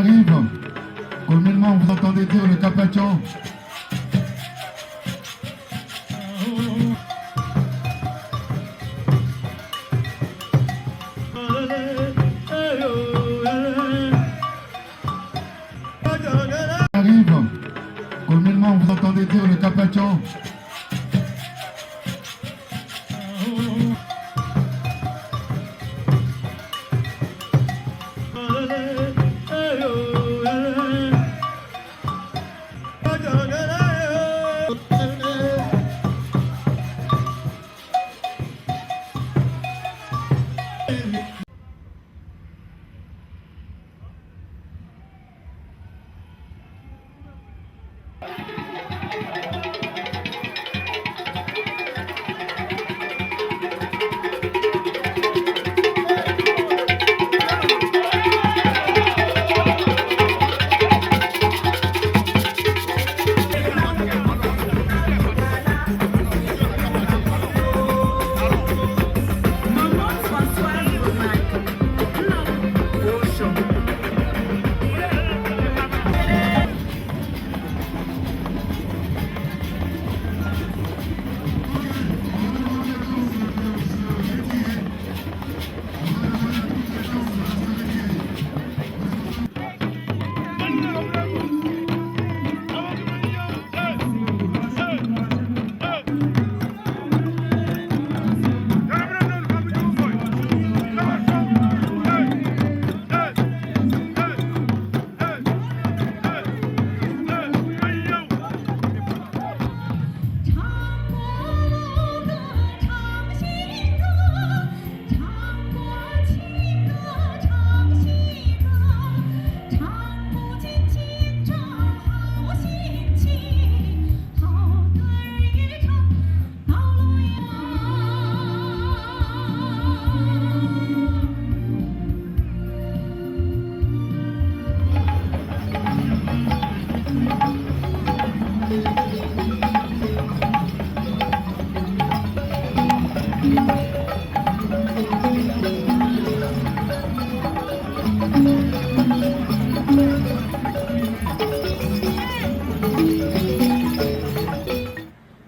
arrive. Communément, vous entendez dire le Capaccio. Arrive. Communément, vous entendez dire le Capaccio.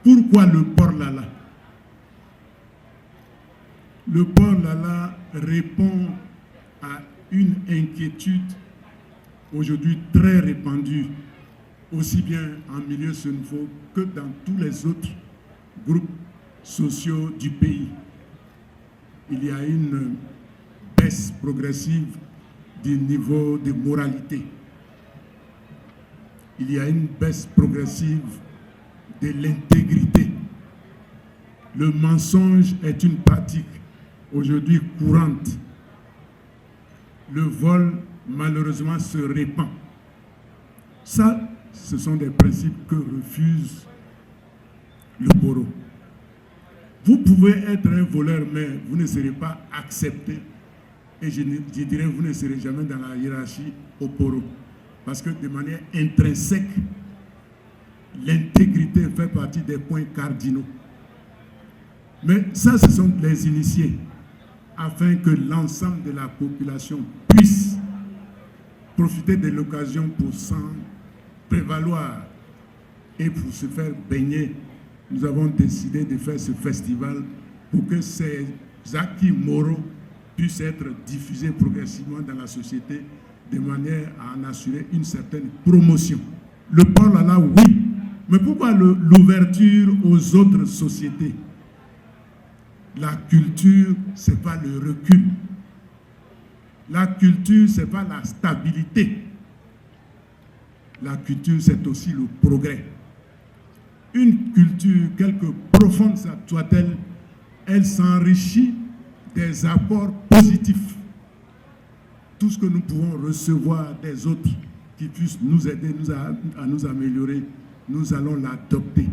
Pourquoi le port Lala? Le port Lala répond à une inquiétude aujourd'hui très répandue, aussi bien en milieu sénoufo que dans tous les autres groupes sociaux du pays. Il y a une baisse progressive du niveau de moralité. Il y a une baisse progressive de l'intégrité. Le mensonge est une pratique aujourd'hui courante. Le vol, malheureusement, se répand. Ça, ce sont des principes que refuse le Poro. Vous pouvez être un voleur, mais vous ne serez pas accepté. Et je dirais, vous ne serez jamais dans la hiérarchie au Poro. Parce que de manière intrinsèque, l'intégrité fait partie des points cardinaux. Mais ça, ce sont les initiés, afin que l'ensemble de la population puisse profiter de l'occasion pour s'en prévaloir et pour se faire baigner. Nous avons décidé de faire ce festival pour que ces acquis moraux puissent être diffusés progressivement dans la société de manière à en assurer une certaine promotion. Le port Lala, oui, mais pourquoi l'ouverture aux autres sociétés? La culture, ce n'est pas le recul. La culture, ce n'est pas la stabilité. La culture, c'est aussi le progrès. Une culture, quelque profonde soit-elle, elle s'enrichit des apports positifs. Tout ce que nous pouvons recevoir des autres qui puissent nous aider à nous améliorer, nous allons l'adopter.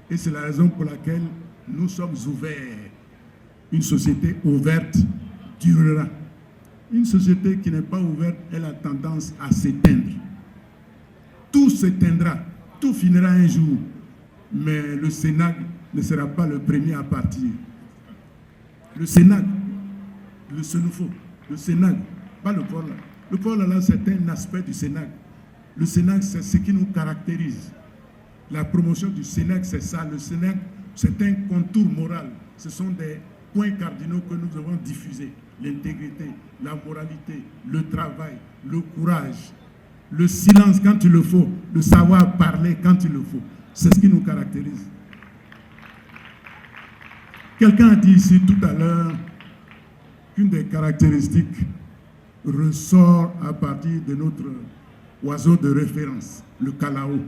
Et c'est la raison pour laquelle nous sommes ouverts. Une société ouverte durera. Une société qui n'est pas ouverte, elle a tendance à s'éteindre. Tout s'éteindra, tout finira un jour. Mais le Sénat ne sera pas le premier à partir. Le Sénat, le Sénoufo, le Sénat, pas le port là. Le Polala, c'est un aspect du Sénat. Le Sénat, c'est ce qui nous caractérise. La promotion du Sénat, c'est ça. Le Sénat, c'est un contour moral. Ce sont des points cardinaux que nous avons diffusés. L'intégrité, la moralité, le travail, le courage, le silence quand il le faut, le savoir parler quand il le faut. C'est ce qui nous caractérise. Quelqu'un a dit ici tout à l'heure qu'une des caractéristiques ressort à partir de notre oiseau de référence, le calao.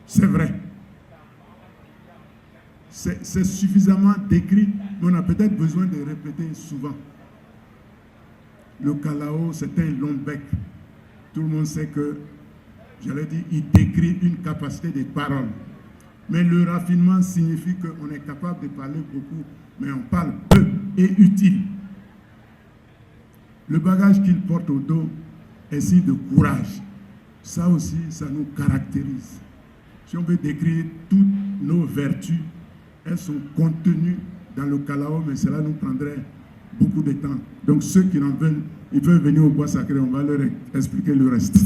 C'est vrai. C'est suffisamment décrit, mais on a peut-être besoin de répéter souvent. Le calao, c'est un long bec. Tout le monde sait que, j'allais dire, il décrit une capacité de parole. Mais le raffinement signifie qu'on est capable de parler beaucoup, mais on parle peu et utile. Le bagage qu'il porte au dos est signe de courage. Ça aussi, ça nous caractérise. Si on veut décrire toutes nos vertus, elles sont contenues dans le calao, mais cela nous prendrait beaucoup de temps. Donc ceux qui en veulent, ils peuvent venir au bois sacré, on va leur expliquer le reste.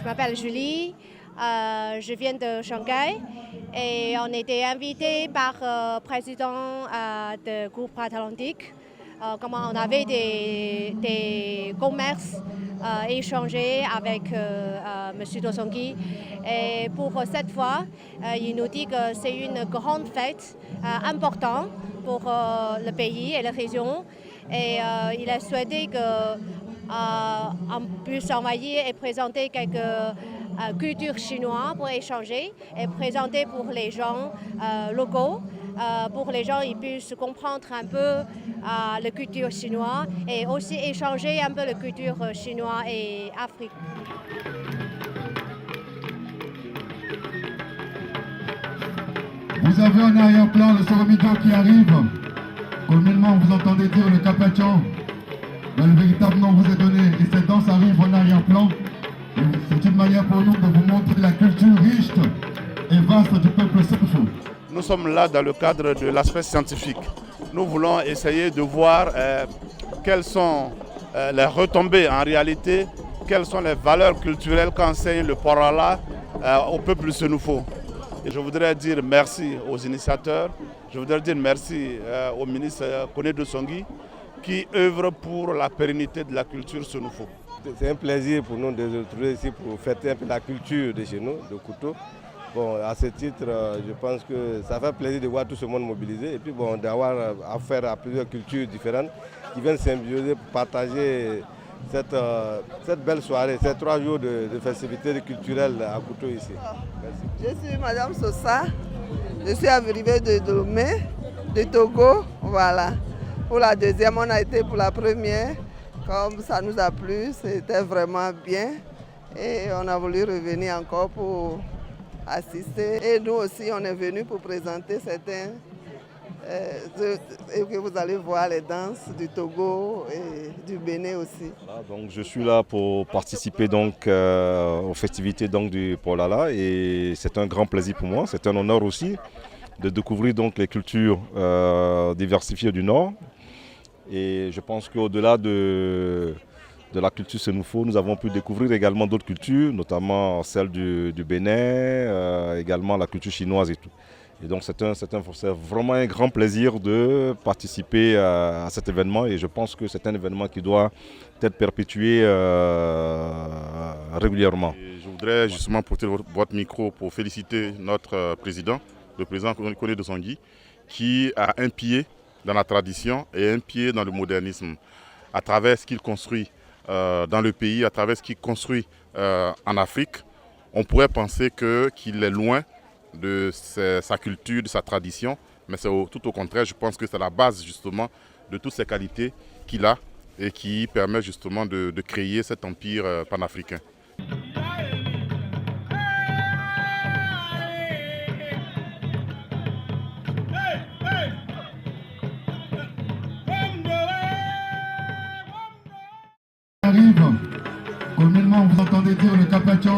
Je m'appelle Julie, je viens de Shanghai et on était invité par le président du groupe Atlantique. Comment on avait des commerces échangés avec M. Dosongui. Et pour cette fois, il nous dit que c'est une grande fête importante pour le pays et la région. Et il a souhaité qu'on puisse envoyer et présenter quelques cultures chinoises pour échanger et présenter pour les gens locaux. Pour les gens, ils puissent comprendre un peu la culture chinoise et aussi échanger un peu la culture chinoise et africaine. Vous avez en arrière-plan le Soromido qui arrive. Communément, vous entendez dire le Capachan. Mais le véritable nom vous est donné et cette danse arrive en arrière-plan. C'est une manière pour nous de vous montrer la culture riche et vaste du peuple Senfo. Nous sommes là dans le cadre de l'aspect scientifique. Nous voulons essayer de voir quelles sont les retombées en réalité, quelles sont les valeurs culturelles qu'enseigne le Polala au peuple Senufo. Et je voudrais dire merci aux initiateurs, je voudrais dire merci au ministre Koné Dosongui qui œuvre pour la pérennité de la culture Senufo. C'est un plaisir pour nous de nous retrouver ici pour fêter un peu la culture de chez nous, de Kouto. Bon, à ce titre, je pense que ça fait plaisir de voir tout ce monde mobilisé et puis bon, d'avoir affaire à plusieurs cultures différentes qui viennent symbioser pour partager cette belle soirée, ces 3 jours de festivités culturelles à Kouto ici. Merci. Je suis Madame Sosa, je suis arrivée de Lomé, de Togo, voilà. Pour la deuxième, on a été pour la première, comme ça nous a plu, c'était vraiment bien et on a voulu revenir encore pour assister. Et nous aussi, on est venus pour présenter certains, et que vous allez voir les danses du Togo et du Bénin aussi. Voilà, donc je suis là pour participer donc, aux festivités donc, du Polala et c'est un grand plaisir pour moi, c'est un honneur aussi de découvrir donc, les cultures diversifiées du Nord. Et je pense qu'au-delà de la culture Senufo, nous avons pu découvrir également d'autres cultures, notamment celle du Bénin, également la culture chinoise et tout. Et donc c'est vraiment un grand plaisir de participer à cet événement et je pense que c'est un événement qui doit être perpétué régulièrement. Et je voudrais justement porter votre micro pour féliciter notre président, le président Koné Dosangui, qui a un pied dans la tradition et un pied dans le modernisme, à travers ce qu'il construit dans le pays, à travers ce qu'il construit en Afrique. On pourrait penser qu'il est loin de sa culture, de sa tradition, mais c'est tout au contraire. Je pense que c'est la base justement de toutes ces qualités qu'il a et qui permet justement de créer cet empire panafricain. Arrive, communément vous entendez dire le Capacho.